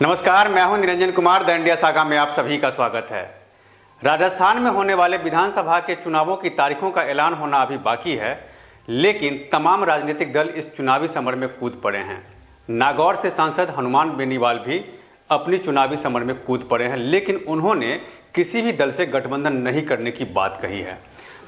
नमस्कार, मैं हूं Niranjan Kumar. The India saga में आप सभी का स्वागत है। राजस्थान में होने वाले विधानसभा के चुनावों की तारीखों का ऐलान होना अभी बाकी है, लेकिन तमाम राजनीतिक दल इस चुनावी समर में कूद पड़े हैं। नागौर से सांसद हनुमान बेनीवाल भी अपनी चुनावी समर में कूद पड़े हैं, लेकिन उन्होंने किसी भी दल से गठबंधन नहीं करने की बात कही है।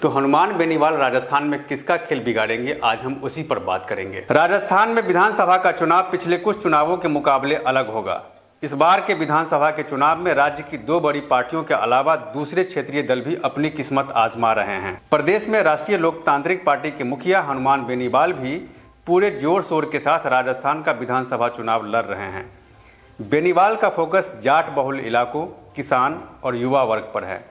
तो हनुमान बेनीवाल राजस्थान में किसका खेल बिगाड़ेंगे, आज हम उसी पर बात करेंगे। राजस्थान में विधानसभा का चुनाव पिछले कुछ चुनावों के मुकाबले अलग होगा। इस बार के विधानसभा के चुनाव में राज्य की दो बड़ी पार्टियों के अलावा दूसरे क्षेत्रीय दल भी अपनी किस्मत आजमा रहे हैं। प्रदेश में राष्ट्रीय लोकतांत्रिक पार्टी के मुखिया हनुमान बेनीवाल भी पूरे जोर शोर के साथ राजस्थान का विधानसभा चुनाव लड़ रहे हैं। बेनीवाल का फोकस जाट बहुल इलाकों, किसान और युवा वर्ग पर है।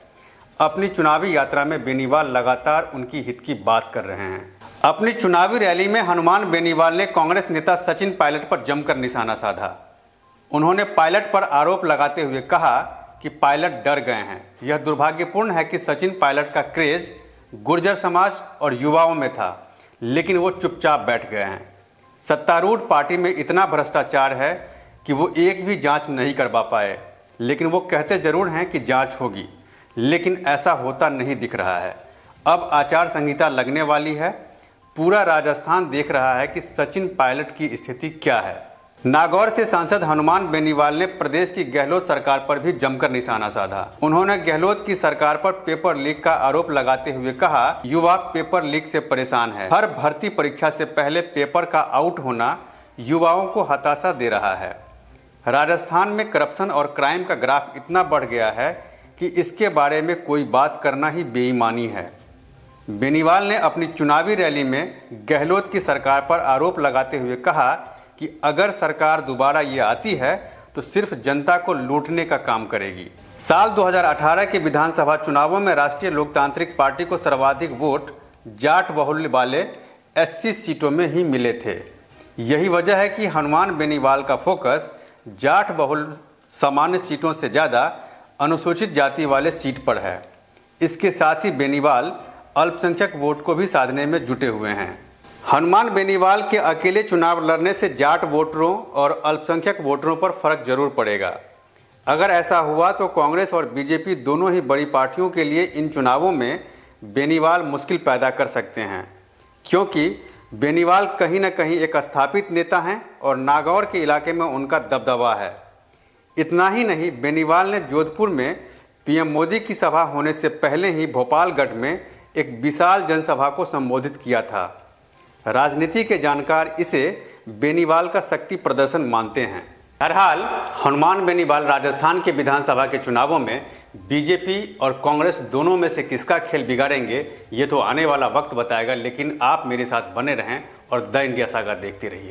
अपनी चुनावी यात्रा में बेनीवाल लगातार उनकी हित की बात कर रहे हैं। अपनी चुनावी रैली में हनुमान बेनीवाल ने कांग्रेस नेता सचिन पायलट पर जमकर निशाना साधा। उन्होंने पायलट पर आरोप लगाते हुए कहा कि पायलट डर गए हैं। यह दुर्भाग्यपूर्ण है कि सचिन पायलट का क्रेज गुर्जर समाज और युवाओं में था, लेकिन वो चुपचाप बैठ गए हैं। सत्तारूढ़ पार्टी में इतना भ्रष्टाचार है कि वो एक भी जांच नहीं करवा पाए, लेकिन वो कहते जरूर हैं कि जांच होगी, लेकिन ऐसा होता नहीं दिख रहा है। अब आचार संहिता लगने वाली है। पूरा राजस्थान देख रहा है कि सचिन पायलट की स्थिति क्या है। नागौर से सांसद हनुमान बेनीवाल ने प्रदेश की गहलोत सरकार पर भी जमकर निशाना साधा। उन्होंने गहलोत की सरकार पर पेपर लीक का आरोप लगाते हुए कहा, युवा पेपर लीक से परेशान है। हर भर्ती परीक्षा से पहले पेपर का आउट होना युवाओं को हताशा दे रहा है। राजस्थान में करप्शन और क्राइम का ग्राफ इतना बढ़ गया है कि इसके बारे में कोई बात करना ही बेईमानी है। बेनीवाल ने अपनी चुनावी रैली में गहलोत की सरकार पर आरोप लगाते हुए कहा कि अगर सरकार दोबारा ये आती है तो सिर्फ जनता को लूटने का काम करेगी। साल 2018 के विधानसभा चुनावों में राष्ट्रीय लोकतांत्रिक पार्टी को सर्वाधिक वोट जाट बहुल्य वाले 80 सीटों में ही मिले थे। यही वजह है कि हनुमान बेनीवाल का फोकस जाट बहुल सामान्य सीटों से ज़्यादा अनुसूचित जाति वाले सीट पर है। इसके साथ ही बेनीवाल अल्पसंख्यक वोट को भी साधने में जुटे हुए हैं। हनुमान बेनीवाल के अकेले चुनाव लड़ने से जाट वोटरों और अल्पसंख्यक वोटरों पर फर्क जरूर पड़ेगा। अगर ऐसा हुआ तो कांग्रेस और बीजेपी दोनों ही बड़ी पार्टियों के लिए इन चुनावों में बेनीवाल मुश्किल पैदा कर सकते हैं, क्योंकि बेनीवाल कहीं न कहीं एक स्थापित नेता हैं और नागौर के इलाके में उनका दबदबा है। इतना ही नहीं, बेनीवाल ने जोधपुर में पीएम मोदी की सभा होने से पहले ही भोपालगढ़ में एक विशाल जनसभा को संबोधित किया था। राजनीति के जानकार इसे बेनीवाल का शक्ति प्रदर्शन मानते हैं। बहरहाल हनुमान बेनीवाल राजस्थान के विधानसभा के चुनावों में बीजेपी और कांग्रेस दोनों में से किसका खेल बिगाड़ेंगे, ये तो आने वाला वक्त बताएगा। लेकिन आप मेरे साथ बने रहें और द इंडिया सागा देखते रहिए।